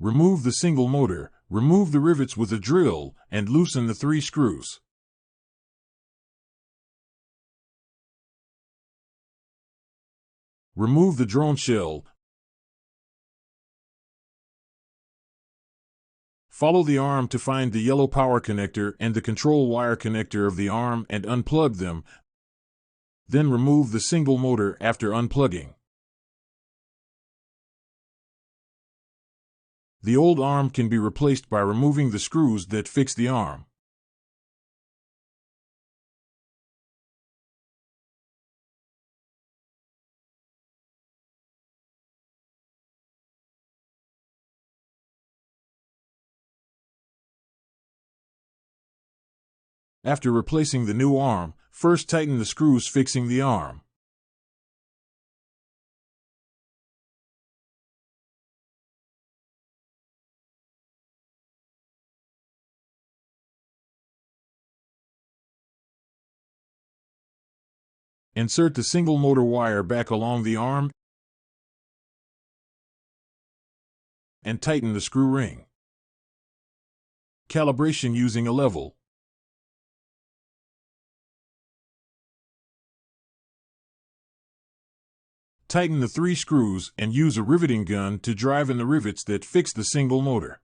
Remove the single motor, remove the rivets with a drill, and loosen the 3 screws. Remove the drone shell. Follow the arm to find the yellow power connector and the control wire connector of the arm and unplug them. Then remove the single motor after unplugging. The old arm can be replaced by removing the screws that fix the arm. After replacing the new arm, first tighten the screws fixing the arm. Insert the single motor wire back along the arm and tighten the screw ring. Calibration using a level. Tighten the 3 screws and use a riveting gun to drive in the rivets that fix the single motor.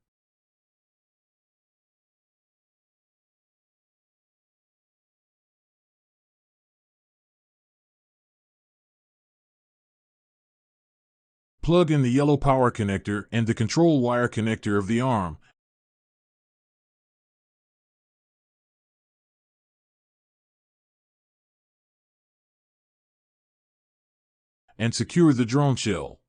Plug in the yellow power connector and the control wire connector of the arm. And secure the drone shell.